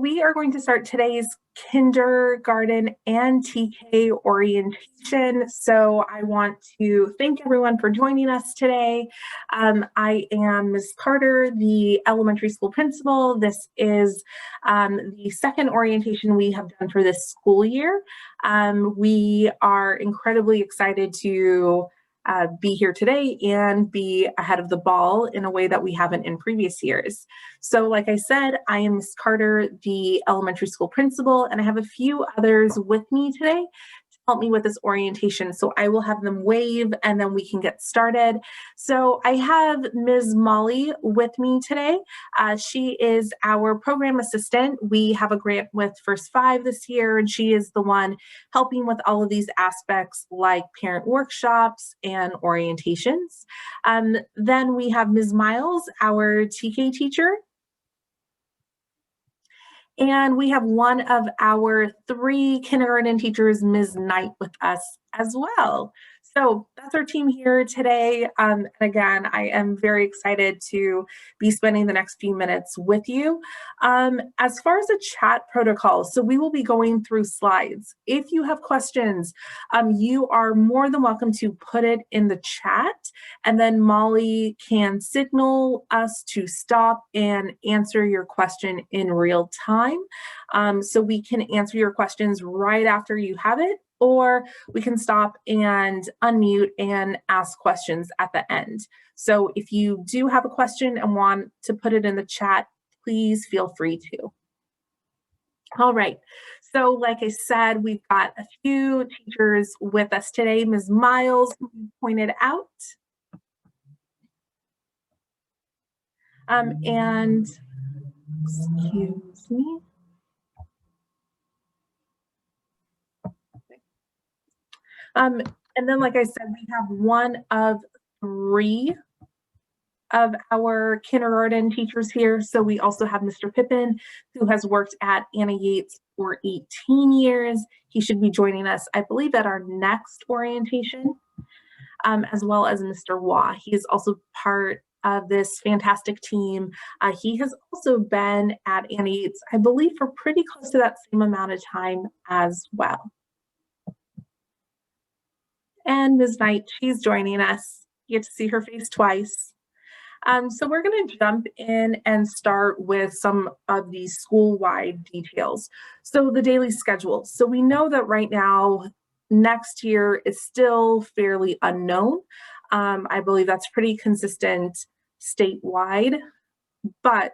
we are going to start today's kindergarten and TK orientation. So I want to thank everyone for joining us today. I am Ms. Carter, the elementary school principal. This is the second orientation we have done for this school year. We are incredibly excited to be here today and be ahead of the ball in a way that we haven't in previous years. So like I said, I am Ms. Carter, the elementary school principal, and I have a few others with me today to help me with this orientation. So I will have them wave and then we can get started. So I have Ms. Molly with me today. She is our program assistant. We have a grant with First Five this year, and she is the one helping with all of these aspects like parent workshops and orientations. Then we have Ms. Miles, our TK teacher. And we have one of our 3 kindergarten teachers, Ms. Knight, with us as well. So that's our team here today. And again, I am very excited to be spending the next few minutes with you. As far as a chat protocol, so we will be going through slides. If you have questions, you are more than welcome to put it in the chat, and then Molly can signal us to stop and answer your question in real time. So we can answer your questions right after you have it, or we can stop and unmute and ask questions at the end. So if you do have a question and want to put it in the chat, please feel free to. All right, so like I said, we've got a few teachers with us today. Ms. Miles, who you pointed out. And excuse me. And then, like I said, we have one of 3 of our kindergarten teachers here. So we also have Mr. Pippin, who has worked at Anna Yates for 18 years. He should be joining us, I believe, at our next orientation, as well as Mr. Waugh. He is also part of this fantastic team. He has also been at Anna Yates, I believe, for pretty close to that same amount of time as well. And Ms. Knight, she's joining us. You get to see her face twice. So we're going to jump in and start with some of the school-wide details. So the daily schedule. So we know that right now, next year is still fairly unknown. I believe that's pretty consistent statewide, but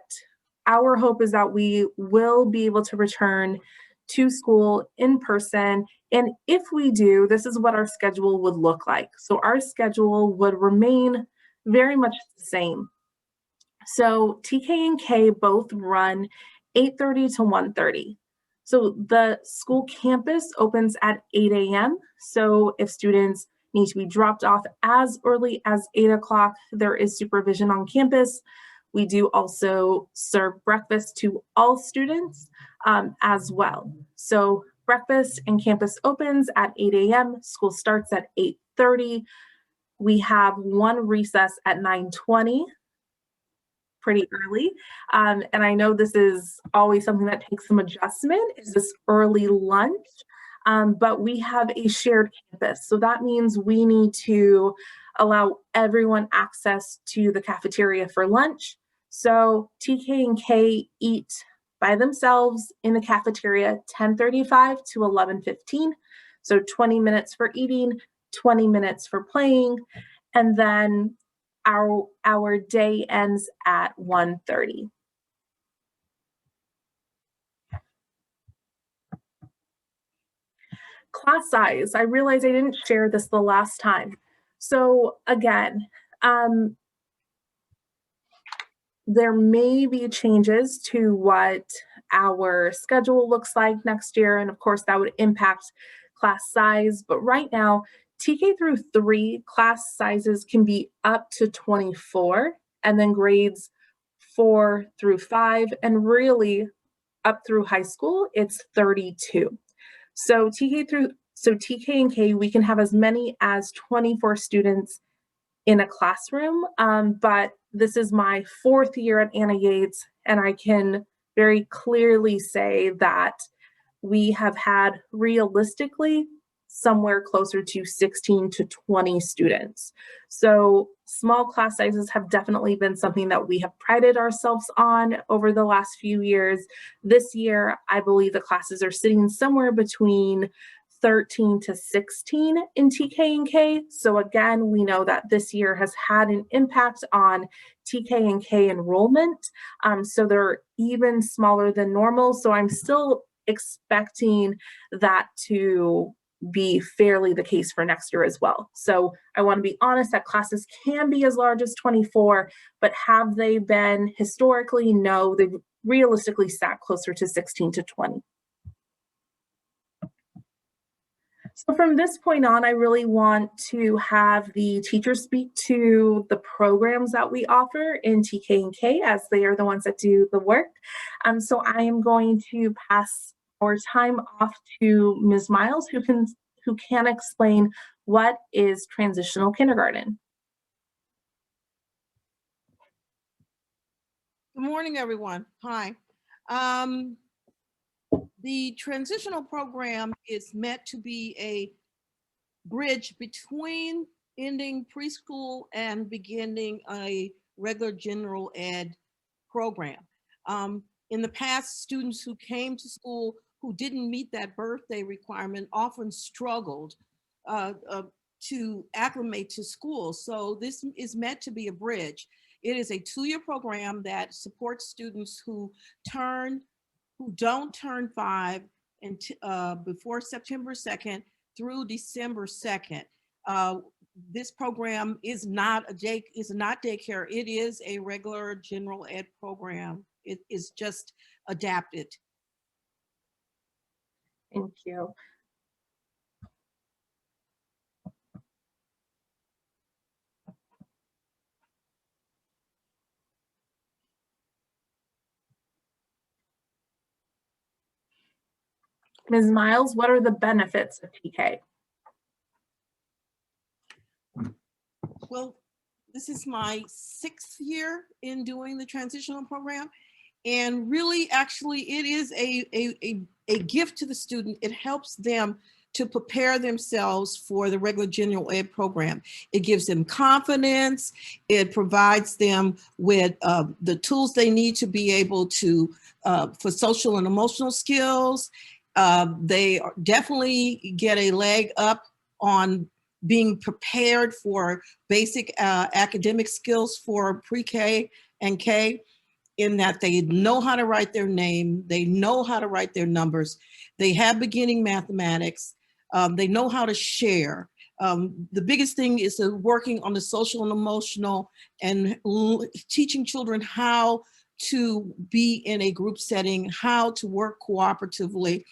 our hope is that we will be able to return to school in person. And if we do, this is what our schedule would look like. So our schedule would remain very much the same. So TK and K both run 8:30 to 1:30. So the school campus opens at 8 a.m. So if students need to be dropped off as early as 8 o'clock, there is supervision on campus. We do also serve breakfast to all students as well. So breakfast and campus opens at 8 a.m. School starts at 8:30. We have one recess at 9:20, pretty early. And I know this is always something that takes some adjustment, is this early lunch. But we have a shared campus. So that means we need to allow everyone access to the cafeteria for lunch. So TK and K eat by themselves in the cafeteria 10:35 to 11:15. So 20 minutes for eating, 20 minutes for playing, and then our day ends at 1:30. Class size, I realized I didn't share this the last time. So again, there may be changes to what our schedule looks like next year, and of course that would impact class size. But right now, TK through 3 class sizes can be up to 24, and then grades 4 through 5, and really up through high school, it's 32. So TK and K, we can have as many as 24 students in a classroom, but this is my 4th year at Anna Yates, and I can very clearly say that we have had realistically somewhere closer to 16 to 20 students. So small class sizes have definitely been something that we have prided ourselves on over the last few years. This year, I believe the classes are sitting somewhere between 13 to 16 in TK and K. So again, we know that this year has had an impact on TK and K enrollment. So they're even smaller than normal. So I'm still expecting that to be fairly the case for next year as well. So I want to be honest that classes can be as large as 24, but have they been historically? No, they've realistically sat closer to 16 to 20. So from this point on, I really want to have the teachers speak to the programs that we offer in TK and K, as they are the ones that do the work. So I am going to pass our time off to Ms. Miles, who can explain what is transitional kindergarten. Good morning, everyone. Hi. The transitional program is meant to be a bridge between ending preschool and beginning a regular general ed program. In the past, students who came to school who didn't meet that birthday requirement often struggled to acclimate to school. So this is meant to be a bridge. It is a 2-year program that supports students who don't turn 5 and before September 2nd through December 2nd. This program is not daycare. It is a regular general ed program. It is just adapted. Thank you. Ms. Miles, what are the benefits of TK? Well, this is my 6th year in doing the transitional program. And really, actually, it is a gift to the student. It helps them to prepare themselves for the regular general ed program. It gives them confidence. It provides them with the tools they need to be able to, for social and emotional skills. They definitely get a leg up on being prepared for basic academic skills for pre-K and K, in that they know how to write their name, they know how to write their numbers, they have beginning mathematics, they know how to share. The biggest thing is working on the social and emotional and teaching children how to be in a group setting, how to work cooperatively.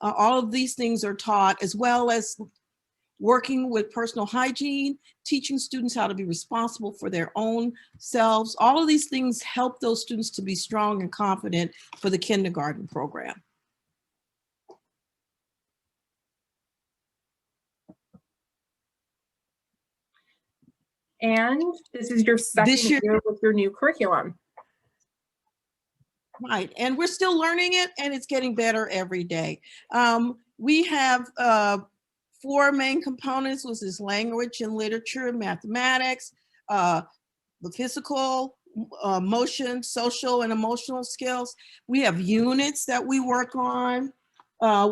All of these things are taught, as well as working with personal hygiene, teaching students how to be responsible for their own selves. All of these things help those students to be strong and confident for the kindergarten program. And this is your second year with your new curriculum. Right, and we're still learning it, and it's getting better every day. We have 4 main components, which is language and literature, mathematics, the physical, motion, social and emotional skills. We have units that we work on.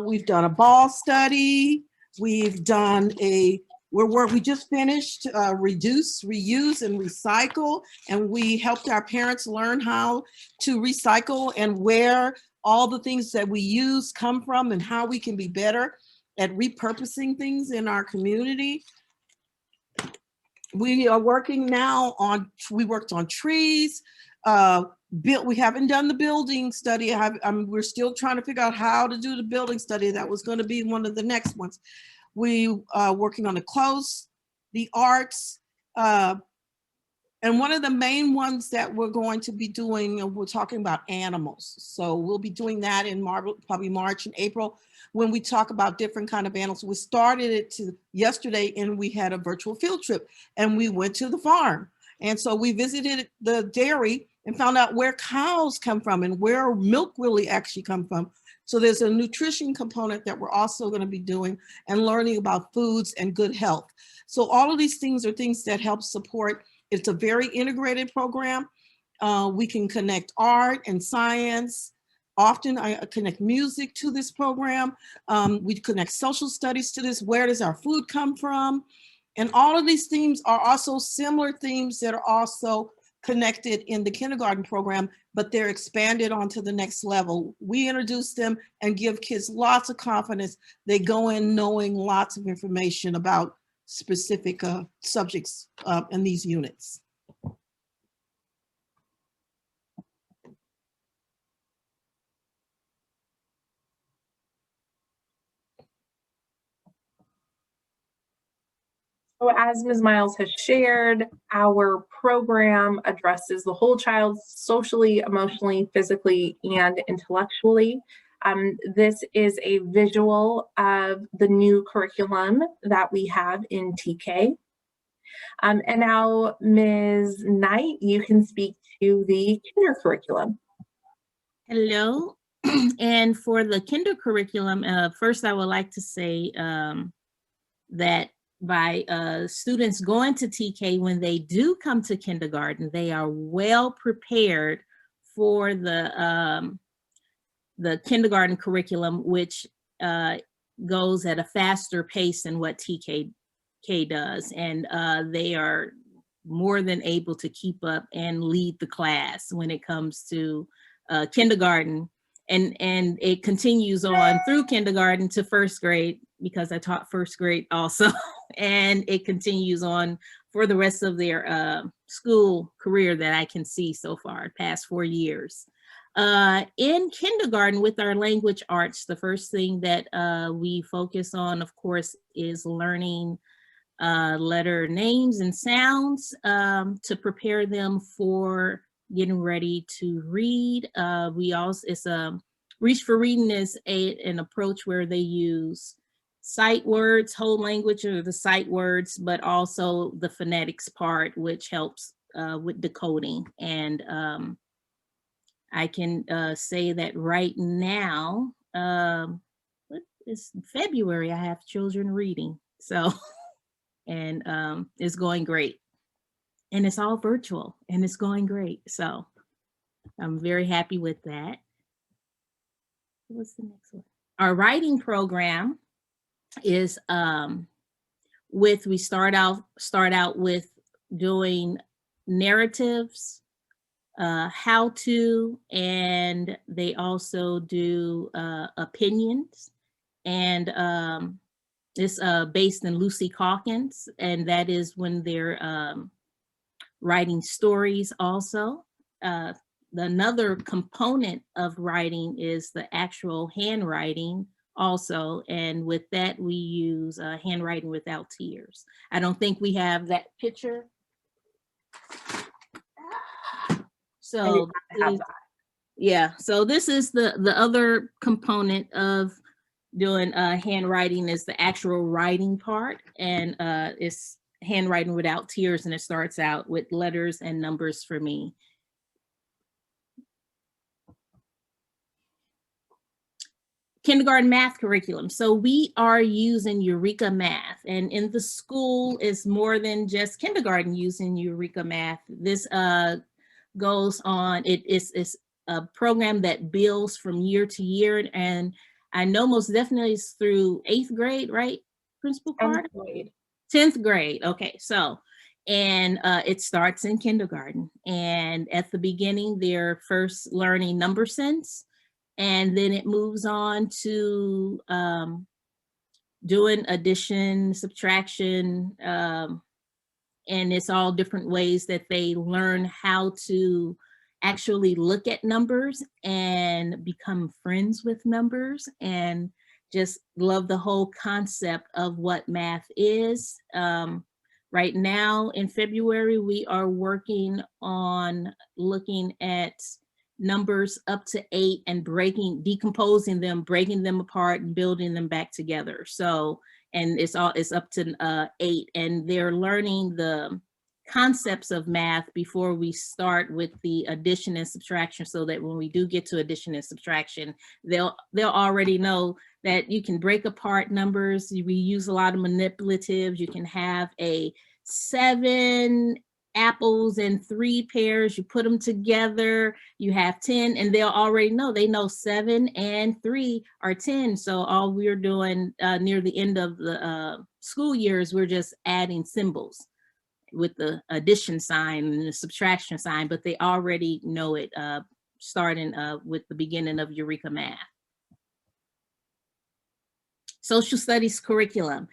We've done a ball study. We've done we just finished reduce, reuse, and recycle. And we helped our parents learn how to recycle and where all the things that we use come from and how we can be better at repurposing things in our community. We are working now on, we worked on trees. We haven't done the building study. We're still trying to figure out how to do the building study. That was going to be one of the next ones. We are working on the clothes, the arts, and one of the main ones that we're going to be doing, we're talking about animals. So we'll be doing that in probably March and April, when we talk about different kind of animals. We started it yesterday, and we had a virtual field trip, and we went to the farm. And so we visited the dairy and found out where cows come from and where milk really actually come from. So there's a nutrition component that we're also going to be doing and learning about foods and good health. So all of these things are things that help support. It's a very integrated program. We can connect art and science. Often I connect music to this program. We connect social studies to this. Where does our food come from? And all of these themes are also similar themes that are also connected in the kindergarten program, but they're expanded onto the next level. We introduce them and give kids lots of confidence. They go in knowing lots of information about specific subjects in these units. So as Ms. Miles has shared, our program addresses the whole child socially, emotionally, physically, and intellectually. This is a visual of the new curriculum that we have in TK. And now, Ms. Knight, you can speak to the kinder curriculum. Hello. And for the kinder curriculum, first I would like to say that by students going to TK, when they do come to kindergarten, they are well prepared for the kindergarten curriculum, which goes at a faster pace than what TK does. And they are more than able to keep up and lead the class when it comes to kindergarten. And it continues on through kindergarten to first grade, because I taught first grade also. And it continues on for the rest of their school career that I can see so far, past 4 years. In kindergarten with our language arts, the first thing that we focus on, of course, is learning letter names and sounds to prepare them for getting ready to read. It's Reach for Reading is an approach where they use sight words, whole language, or the sight words, but also the phonetics part, which helps with decoding. And I can say that right now, it's February, I have children reading. So, and it's going great. And it's all virtual and it's going great. So I'm very happy with that. What's the next one? Our writing program is we start out with doing narratives, how to, and they also do opinions. And it's based in Lucy Calkins, and that is when they're writing stories also. Another component of writing is the actual handwriting also, and with that we use handwriting without tears. I don't think we have that picture. So yeah, so this is the other component of doing handwriting, is the actual writing part, and it's handwriting without tears, and it starts out with letters and numbers for me. Kindergarten math curriculum. So we are using Eureka Math, and in the school is more than just kindergarten using Eureka Math. This goes on, it's a program that builds from year to year, and I know most definitely it's through 8th grade, right, Principal Carter? 10th grade, okay, so, and it starts in kindergarten, and at the beginning they're first learning number sense, and then it moves on to doing addition, subtraction, and it's all different ways that they learn how to actually look at numbers and become friends with numbers, and just love the whole concept of what math is. Right now in February, we are working on looking at numbers up to 8 and decomposing them, breaking them apart and building them back together. So, and it's up to 8, and they're learning the concepts of math before we start with the addition and subtraction, so that when we do get to addition and subtraction, they'll already know that you can break apart numbers. We use a lot of manipulatives. You can have a 7 apples and 3 pears, you put them together, you have 10, and they'll already know. They know 7 and 3 are 10. So all we're doing near the end of the school year is we're just adding symbols with the addition sign and the subtraction sign, but they already know it starting with the beginning of Eureka Math. Social studies curriculum.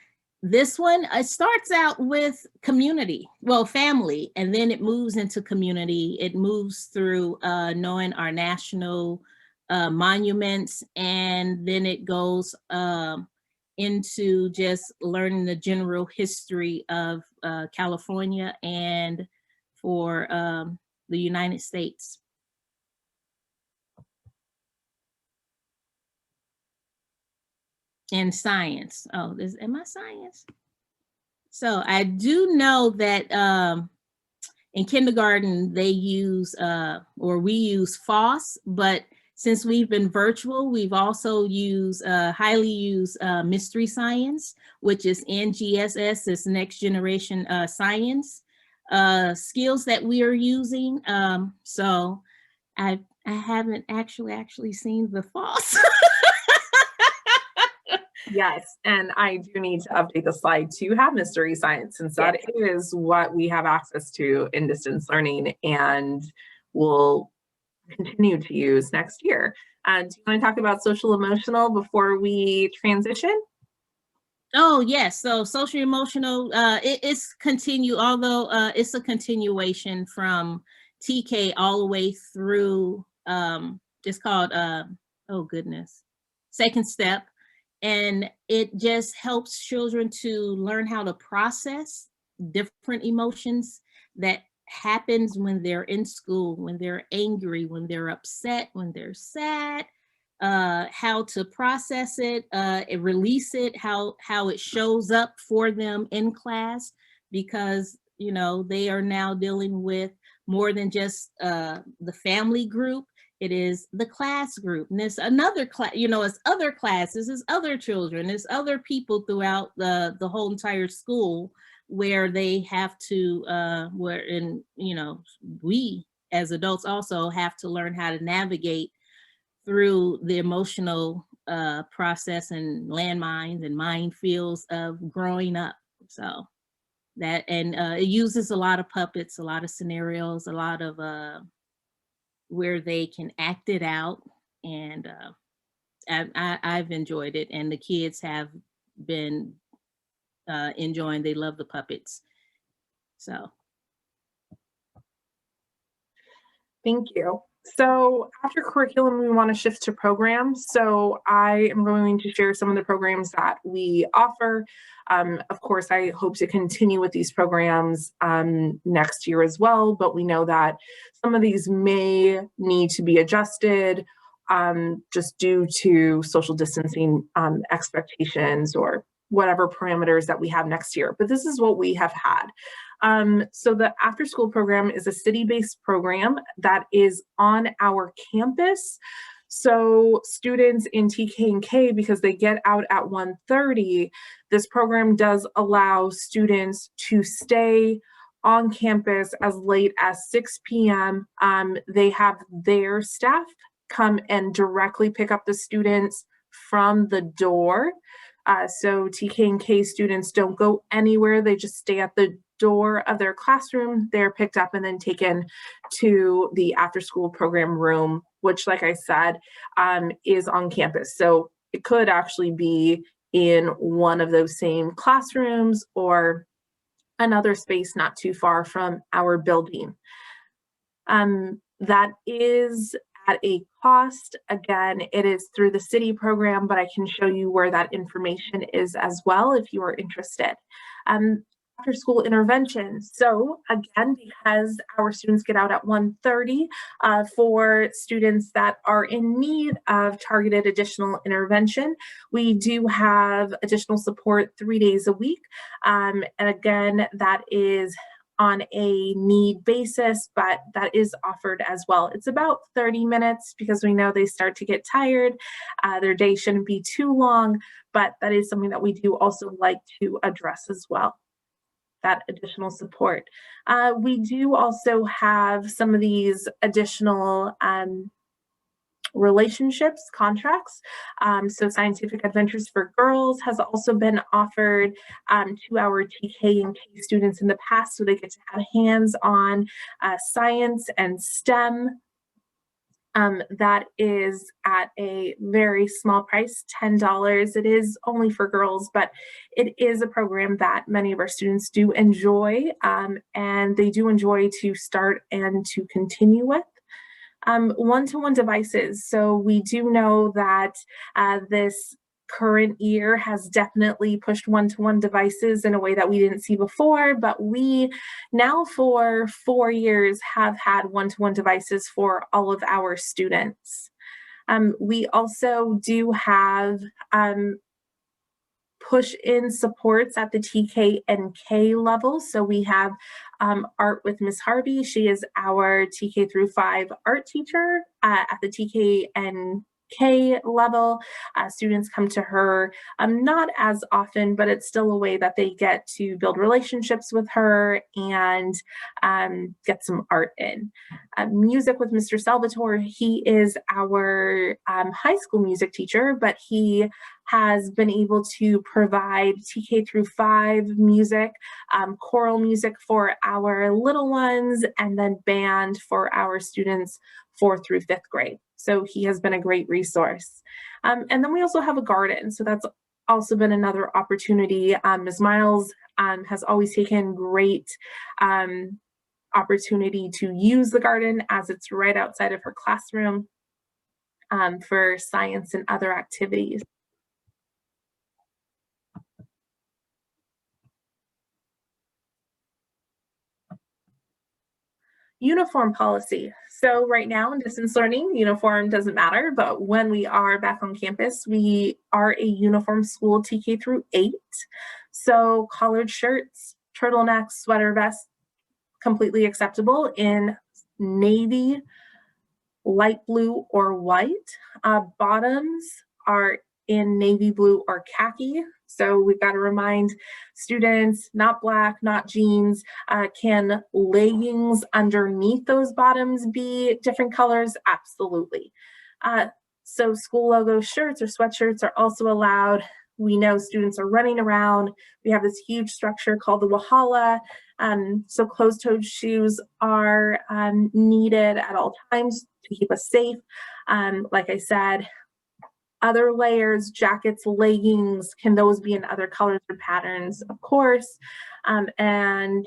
This one, it starts out with community, well, family, and then it moves into community. It moves through knowing our national monuments, and then it goes into just learning the general history of California and for the United States. And science. Oh, am I science? So I do know that in kindergarten they use, or we use FOSS, but since we've been virtual, we've also used, highly used mystery science, which is NGSS, this next generation science skills that we are using. So I haven't actually seen the FOSS. Yes, and I do need to update the slide to have mystery science, since that is what we have access to in distance learning and will continue to use next year. Do you want to talk about social emotional before we transition? Oh, yes. So social emotional, it's continue, although it's a continuation from TK all the way through, it's called, oh goodness, second step. And it just helps children to learn how to process different emotions that happens when they're in school, when they're angry, when they're upset, when they're sad, how to process it, release it, how it shows up for them in class, because, you know, they are now dealing with more than just the family group. It is the class group, and it's another class, you know, it's other classes, it's other children, it's other people throughout the whole entire school, where they have to, you know, we as adults also have to learn how to navigate through the emotional process and landmines and minefields of growing up. So that, and it uses a lot of puppets, a lot of scenarios, a lot of where they can act it out, and I've enjoyed it, and the kids have been enjoying. They love the puppets. So thank you. So after curriculum, we want to shift to programs. So I am going to share some of the programs that we offer. Of course, I hope to continue with these programs next year as well, but we know that some of these may need to be adjusted just due to social distancing expectations or whatever parameters that we have next year. But this is what we have had. So the after school program is a city-based program that is on our campus. So students in TK and K, because they get out at 1:30, this program does allow students to stay on campus as late as 6 p.m. They have their staff come and directly pick up the students from the door. So TK and K students don't go anywhere. They just stay at the door of their classroom. They're picked up and then taken to the after school program room, which, like I said, is on campus. So it could actually be in one of those same classrooms or another space not too far from our building. That is at a cost. Again, it is through the city program, but I can show you where that information is as well if you are interested. After school intervention. So again, because our students get out at 1:30, for students that are in need of targeted additional intervention, we do have additional support 3 days a week. And again, that is on a need basis, but that is offered as well. It's about 30 minutes because we know they start to get tired. Their day shouldn't be too long, but that is something that we do also like to address as well, that additional support. We do also have some of these additional relationships, contracts. So Scientific Adventures for Girls has also been offered to our TK and K students in the past, so they get to have hands-on science and STEM. That is at a very small price, $10. It is only for girls, but it is a program that many of our students do enjoy, and they do enjoy to start and to continue with. One-to-one devices. So we do know that this current year has definitely pushed one-to-one devices in a way that we didn't see before, but we now for 4 years have had one-to-one devices for all of our students. We also do have push in supports at the TK and K level. So we have art with Miss Harvey. She is our TK through 5 art teacher at the TK and K level. Students come to her not as often, but it's still a way that they get to build relationships with her and get some art in. Music with Mr. Salvatore, he is our high school music teacher, but he has been able to provide TK through 5 music, choral music for our little ones, and then band for our students 4th through 5th grade. So he has been a great resource. And then we also have a garden. So that's also been another opportunity. Ms. Miles has always taken great opportunity to use the garden as it's right outside of her classroom for science and other activities. Uniform policy. So right now in distance learning, uniform doesn't matter, but when we are back on campus, we are a uniform school TK through 8. So collared shirts, turtlenecks, sweater vests, completely acceptable in navy, light blue, or white. Bottoms are in navy blue or khaki. So we've got to remind students, not black, not jeans. Can leggings underneath those bottoms be different colors? Absolutely. So school logo shirts or sweatshirts are also allowed. We know students are running around. We have this huge structure called the Wahala. So closed-toed shoes are needed at all times to keep us safe. Like I said, other layers, jackets, leggings, can those be in other colors or patterns? Of course. And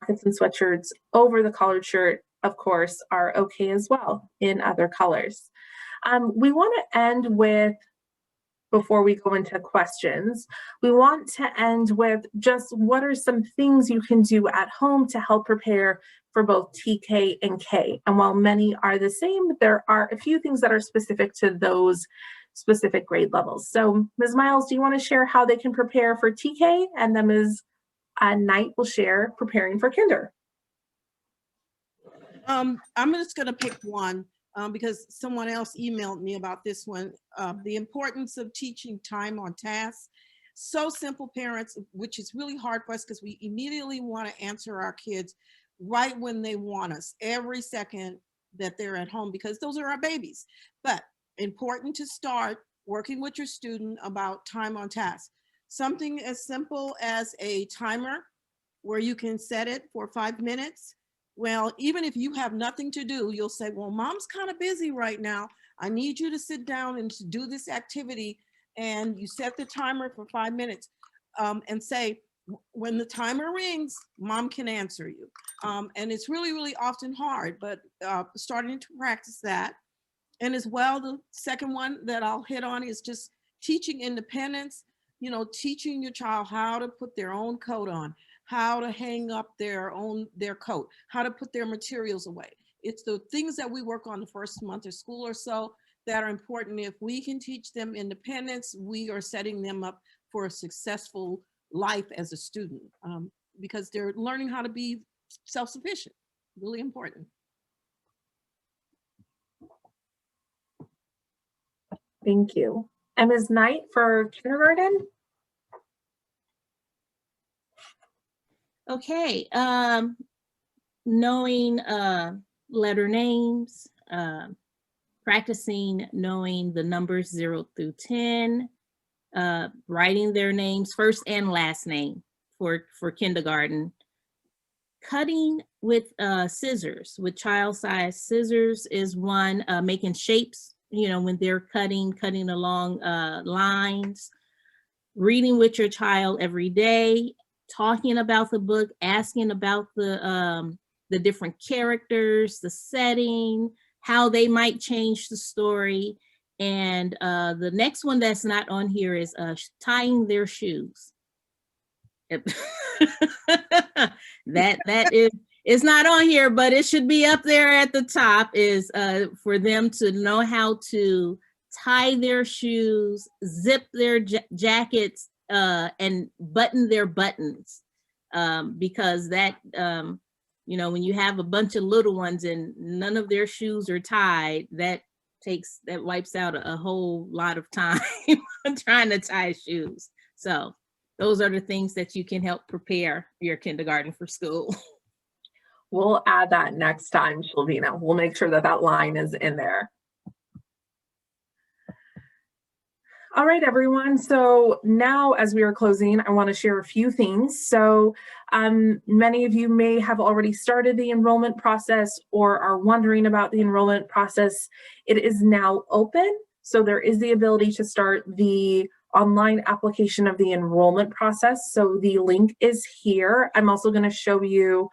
jackets and sweatshirts over the collared shirt, of course, are okay as well in other colors. We want to end with, before we go into questions, we want to end with just what are some things you can do at home to help prepare for both TK and K. And while many are the same, there are a few things that are specific to those specific grade levels. So Ms. Miles, do you want to share how they can prepare for TK? And then Ms. Knight will share preparing for kinder. I'm just going to pick one because someone else emailed me about this one. The importance of teaching time on task. So simple, parents, which is really hard for us because we immediately want to answer our kids right when they want us, every second that they're at home, because those are our babies. But important to start working with your student about time on task. Something as simple as a timer where you can set it for 5 minutes. Well, even if you have nothing to do, you'll say, well, mom's kind of busy right now. I need you to sit down and to do this activity. And you set the timer for 5 minutes and say, when the timer rings, mom can answer you. And it's really, really often hard, but starting to practice that. And as well, the second one that I'll hit on is just teaching independence, teaching your child how to put their own coat on, how to hang up their coat, how to put their materials away. It's the things that we work on the first month of school or so that are important. If we can teach them independence, we are setting them up for a successful life as a student. because they're learning how to be self-sufficient. Really important. Thank you. And Ms. Knight for kindergarten? Okay, knowing letter names, practicing knowing the numbers 0 through 10, writing their names, first and last name for kindergarten. Cutting with scissors, with child-sized scissors is one. Making shapes, when they're cutting along lines. Reading with your child every day, talking about the book, asking about the different characters, the setting, how they might change the story. And the next one that's not on here is tying their shoes. that is not on here, but it should be up there at the top, is for them to know how to tie their shoes, zip their jackets, and button their buttons, because that when you have a bunch of little ones and none of their shoes are tied, that wipes out a whole lot of time trying to tie shoes. So those are the things that you can help prepare your kindergarten for school. We'll add that next time, Shelvina. We'll make sure that line is in there. All right, everyone. So now as we are closing, I want to share a few things. So many of you may have already started the enrollment process or are wondering about the enrollment process. It is now open. So there is the ability to start the online application of the enrollment process. So the link is here. I'm also going to show you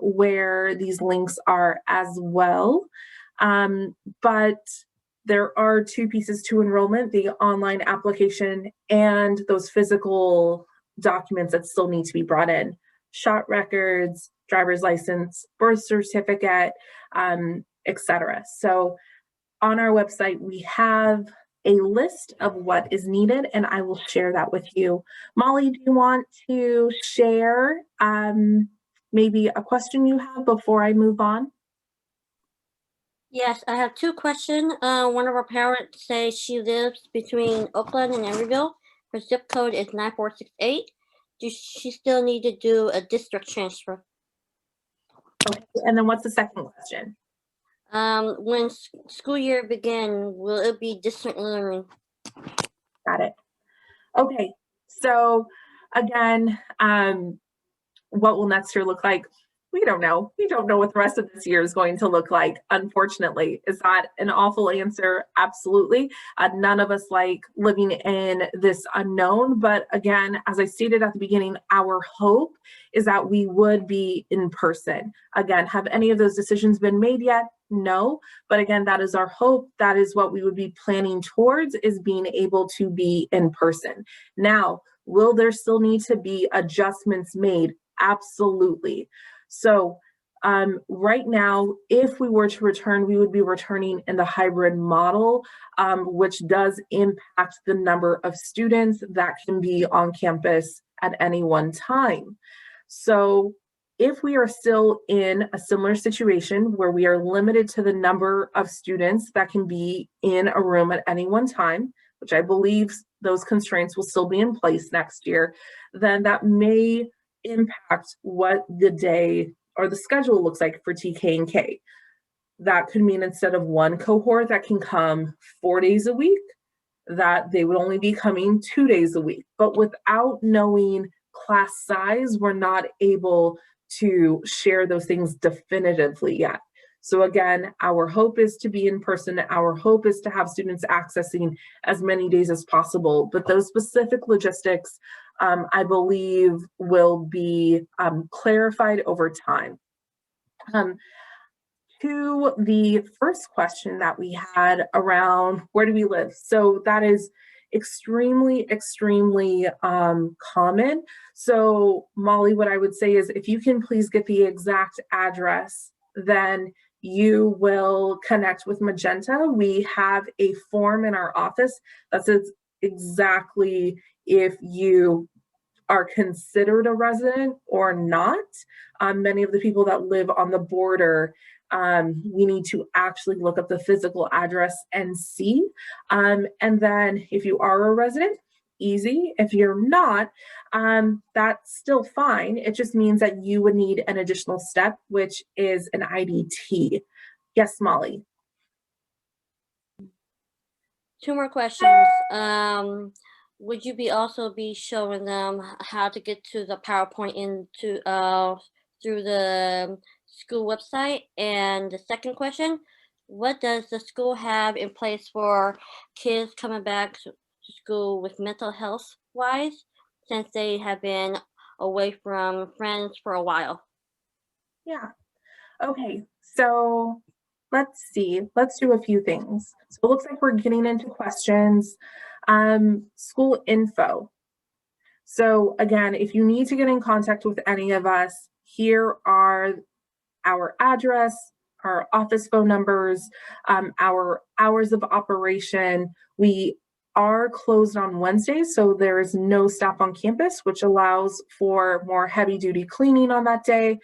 where these links are as well. But there are two pieces to enrollment: the online application and those physical documents that still need to be brought in: shot records, driver's license, birth certificate, etc. So on our website, we have a list of what is needed, and I will share that with you. Molly, do you want to share maybe a question you have before I move on? Yes, I have two questions. One of our parents says she lives between Oakland and Emeryville. Her zip code is 9468. Does she still need to do a district transfer? Okay, and then what's the second question? When school year begin, will it be distant learning? Got it. Okay, so again, what will next year look like? We don't know. We don't know what the rest of this year is going to look like, unfortunately. Is that an awful answer? Absolutely. None of us like living in this unknown. But again, as I stated at the beginning, our hope is that we would be in person. Again, have any of those decisions been made yet? No. But again, that is our hope. That is what we would be planning towards, is being able to be in person. Now, will there still need to be adjustments made? Absolutely. So right now, if we were to return, we would be returning in the hybrid model, which does impact the number of students that can be on campus at any one time. So if we are still in a similar situation where we are limited to the number of students that can be in a room at any one time, which I believe those constraints will still be in place next year, then that may impact what the day or the schedule looks like for TK and K. That could mean instead of one cohort that can come 4 days a week, that they would only be coming 2 days a week. But without knowing class size, we're not able to share those things definitively yet. So again, our hope is to be in person. Our hope is to have students accessing as many days as possible. But those specific logistics, I believe, will be clarified over time. To the first question that we had around where do we live? So that is extremely common. So Molly, what I would say is if you can please get the exact address, then you will connect with Magenta. We have a form in our office that says exactly if you are considered a resident or not. Many of the people that live on the border, we need to actually look up the physical address and see. And then if you are a resident, easy. If you're not, that's still fine. It just means that you would need an additional step, which is an IDT. Yes, Molly. 2 more questions. Would you also be showing them how to get to the PowerPoint into through the school website? And the second question, what does the school have in place for kids coming back to school with mental health wise, since they have been away from friends for a while? Yeah. Okay. So let's see. Let's do a few things. So it looks like we're getting into questions. School info. So again, if you need to get in contact with any of us, here are our address, our office phone numbers, our hours of operation. We are closed on Wednesdays, so there is no staff on campus, which allows for more heavy duty cleaning on that day.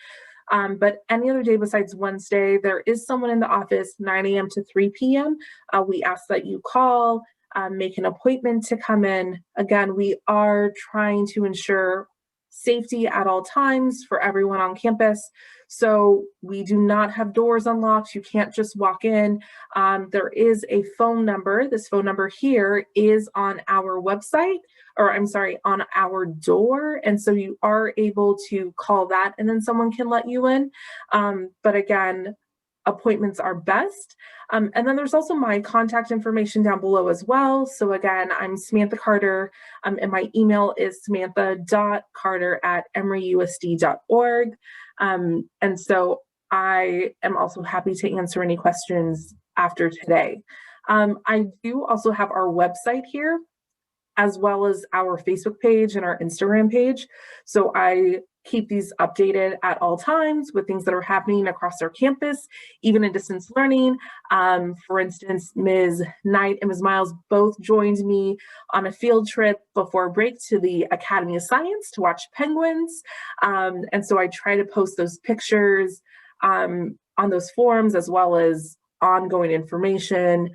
But any other day besides Wednesday, there is someone in the office 9 a.m. to 3 p.m. We ask that you call, make an appointment to come in. Again, we are trying to ensure safety at all times for everyone on campus. So we do not have doors unlocked. You can't just walk in. There is a phone number. This phone number here is on our website, or I'm sorry, on our door. And so you are able to call that and then someone can let you in. But again, appointments are best. And then there's also my contact information down below as well. So again, I'm Samantha Carter, and my email is samantha.carter@emoryusd.org. And so I am also happy to answer any questions after today. I do also have our website here, as well as our Facebook page and our Instagram page. So I keep these updated at all times with things that are happening across our campus, even in distance learning. For instance, Ms. Knight and Ms. Miles both joined me on a field trip before break to the Academy of Science to watch penguins. And so I try to post those pictures on those forums, as well as ongoing information,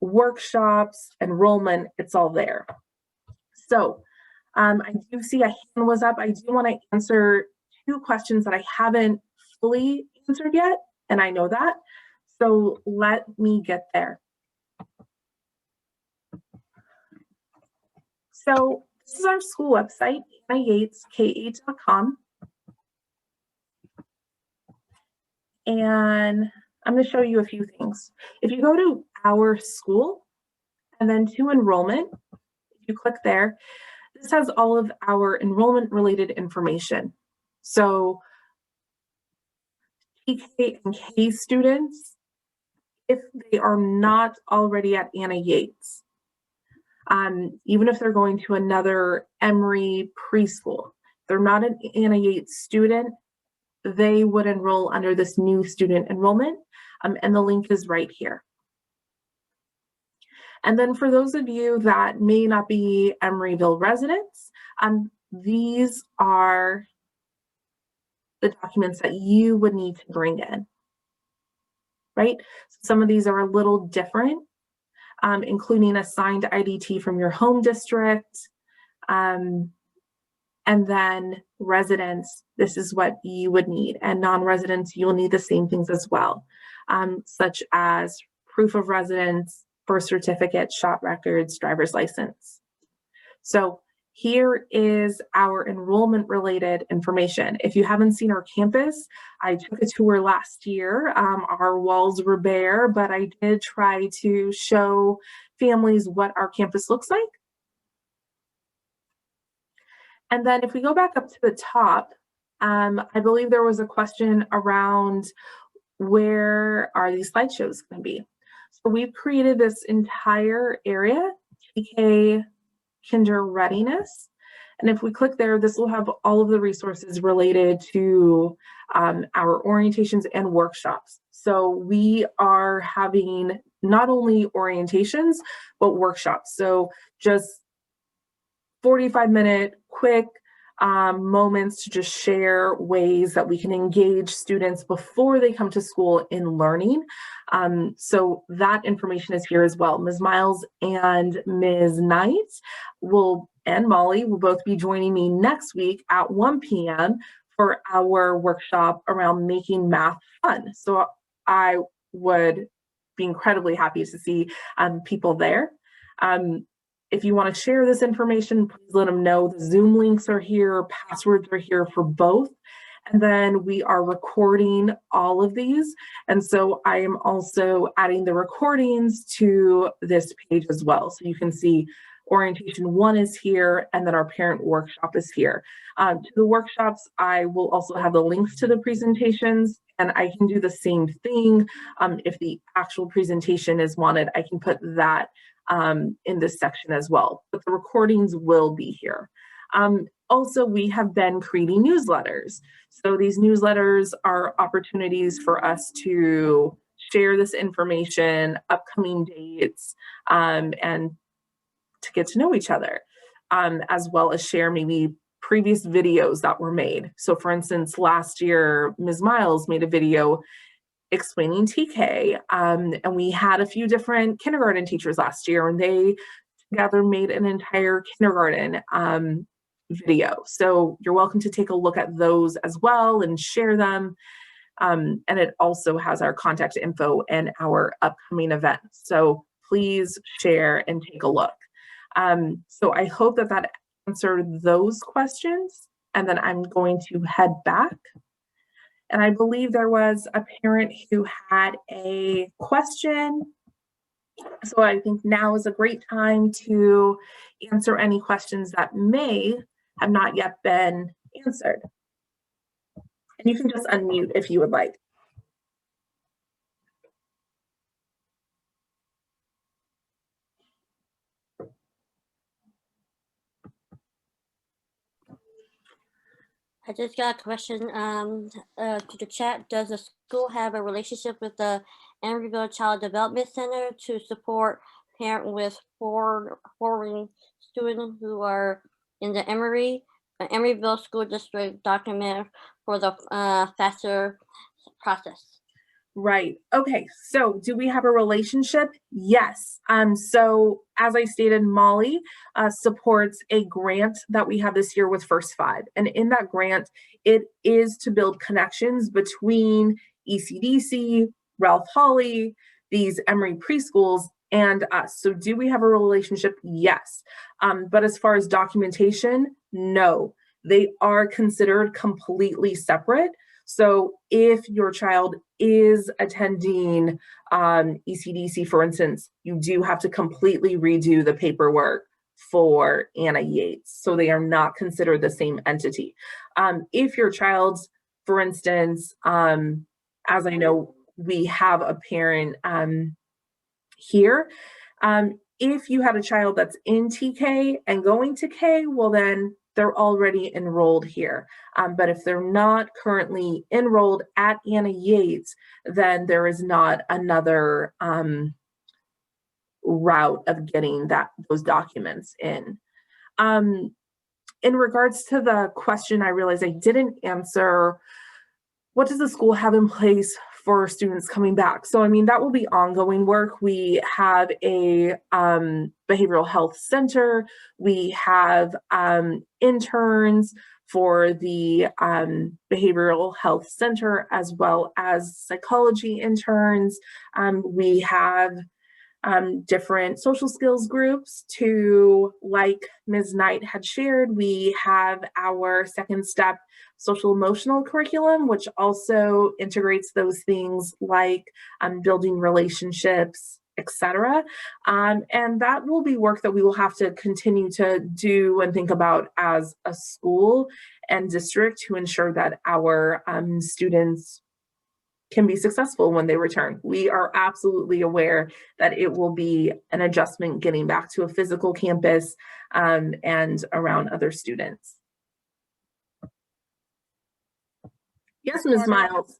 workshops, enrollment, it's all there. So I do see a hand was up. I do want to answer 2 questions that I haven't fully answered yet, and I know that. So let me get there. So this is our school website, AnnaYatesK8.com. And I'm going to show you a few things. If you go to our school and then to enrollment, if you click there, this has all of our enrollment related information. So TK and K students, if they are not already at Anna Yates, even if they're going to another Emory preschool, they're not an Anna Yates student, they would enroll under this new student enrollment, and the link is right here. And then for those of you that may not be Emeryville residents, these are the documents that you would need to bring in, right? So some of these are a little different, including a signed IDT from your home district. And then residents, this is what you would need. And non-residents, you'll need the same things as well, such as proof of residence, birth certificate, shop records, driver's license. So here is our enrollment related information. If you haven't seen our campus, I took a tour last year. Our walls were bare, but I did try to show families what our campus looks like. And then if we go back up to the top, I believe there was a question around where are these slideshows going to be? So we've created this entire area, TK Kinder Readiness. And if we click there, this will have all of the resources related to our orientations and workshops. So we are having not only orientations, but workshops. So just 45-minute quick moments to just share ways that we can engage students before they come to school in learning. So that information is here as well. Ms. Miles and Ms. Knight and Molly will both be joining me next week at 1 p.m. for our workshop around making math fun. So I would be incredibly happy to see people there. If you want to share this information, please let them know. The Zoom links are here, passwords are here for both. And then we are recording all of these. And so I am also adding the recordings to this page as well. So you can see orientation 1 is here, and then our parent workshop is here. To the workshops, I will also have the links to the presentations, and I can do the same thing. If the actual presentation is wanted, I can put that in this section as well, but the recordings will be here. Also, we have been creating newsletters. So these newsletters are opportunities for us to share this information, upcoming dates, and to get to know each other, as well as share maybe previous videos that were made. So for instance, last year, Ms. Miles made a video explaining TK, and we had a few different kindergarten teachers last year, and they together made an entire kindergarten video. So you're welcome to take a look at those as well and share them. And it also has our contact info and our upcoming events. So please share and take a look. So I hope that that answered those questions. And then I'm going to head back. And I believe there was a parent who had a question. So I think now is a great time to answer any questions that may have not yet been answered. And you can just unmute if you would like. I just got a question to the chat. Does the school have a relationship with the Emeryville Child Development Center to support parents with foreign students who are in the Emeryville School District document for the FAFSA process? Right. Okay. So do we have a relationship? Yes. So as I stated, Molly supports a grant that we have this year with First Five. And in that grant, it is to build connections between ECDC, Ralph Hawley, these Emory preschools, and us. So do we have a relationship? Yes. But as far as documentation, no. They are considered completely separate. So if your child is attending ECDC, for instance, you do have to completely redo the paperwork for Anna Yates. So they are not considered the same entity. If your child's, for instance, as I know, we have a parent here. If you had a child that's in TK and going to K, well then they're already enrolled here. But if they're not currently enrolled at Anna Yates, then there is not another route of getting those documents in. In regards to the question, I realized I didn't answer, what does the school have in place for students coming back? So, I mean, that will be ongoing work. We have a behavioral health center. We have interns for the behavioral health center, as well as psychology interns. We have different social skills groups to, like Ms. Knight had shared, we have our second step social emotional curriculum, which also integrates those things like building relationships, etc. And that will be work that we will have to continue to do and think about as a school and district to ensure that our students can be successful when they return. We are absolutely aware that it will be an adjustment getting back to a physical campus and around other students. Yes, Ms. Miles.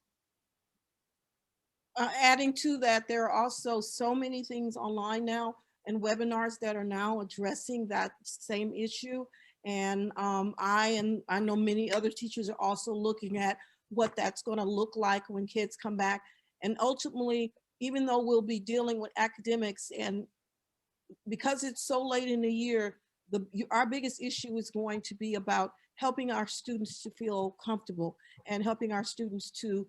Adding to that, there are also so many things online now, and webinars that are now addressing that same issue. And I know many other teachers are also looking at what that's going to look like when kids come back. And ultimately, even though we'll be dealing with academics, and because it's so late in the year, our biggest issue is going to be about helping our students to feel comfortable and helping our students to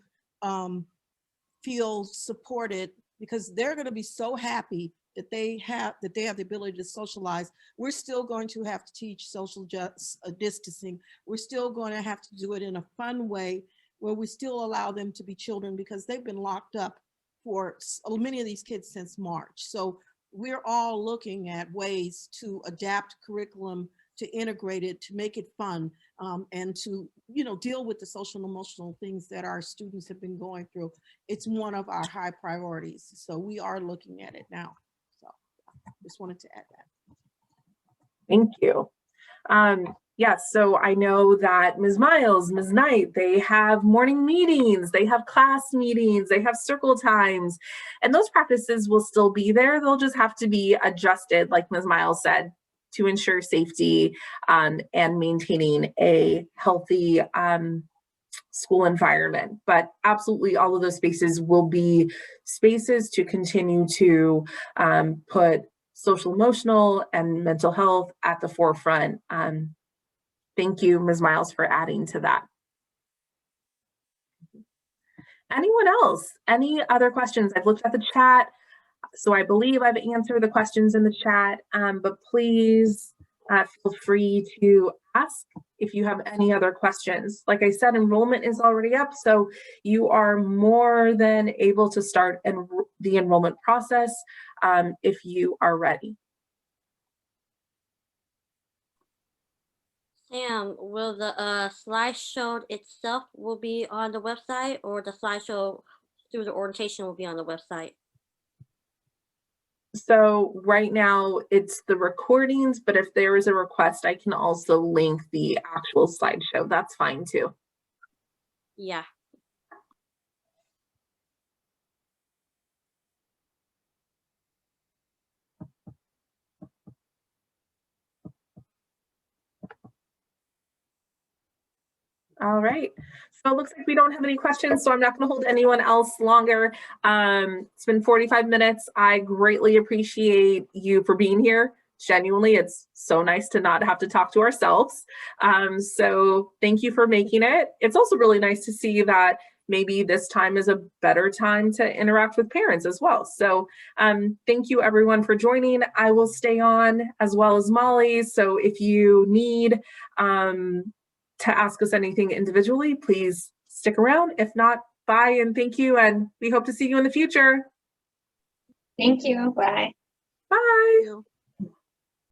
feel supported, because they're going to be so happy that they have the ability to socialize. We're still going to have to teach social distancing. We're still going to have to do it in a fun way where we still allow them to be children, because they've been locked up for many of these kids since March. So we're all looking at ways to adapt curriculum, to integrate it, to make it fun, and to, you know, deal with the social and emotional things that our students have been going through. It's one of our high priorities. So we are looking at it now. So just wanted to add that. Thank you. Yes, so I know that Ms. Miles, Ms. Knight, they have morning meetings, they have class meetings, they have circle times, and those practices will still be there. They'll just have to be adjusted, like Ms. Miles said, to ensure safety and maintaining a healthy school environment. But absolutely all of those spaces will be spaces to continue to put social, emotional, and mental health at the forefront. Thank you, Ms. Miles, for adding to that. Anyone else? Any other questions? I've looked at the chat, so I believe I've answered the questions in the chat, but please feel free to ask if you have any other questions. Like I said, enrollment is already up, so you are more than able to start the enrollment process if you are ready. Sam, will the slideshow itself will be on the website, or the slideshow through the orientation will be on the website? So right now it's the recordings, but if there is a request, I can also link the actual slideshow. That's fine too. Yeah. All right, so it looks like we don't have any questions, so I'm not going to hold anyone else longer. It's been 45 minutes. I greatly appreciate you for being here. Genuinely, it's so nice to not have to talk to ourselves. So thank you for making it. It's also really nice to see that maybe this time is a better time to interact with parents as well. So thank you everyone for joining. I will stay on as well as Molly. So if you need to ask us anything individually, please stick around. If not, bye and thank you. And we hope to see you in the future. Thank you. Bye. Bye. Thank you.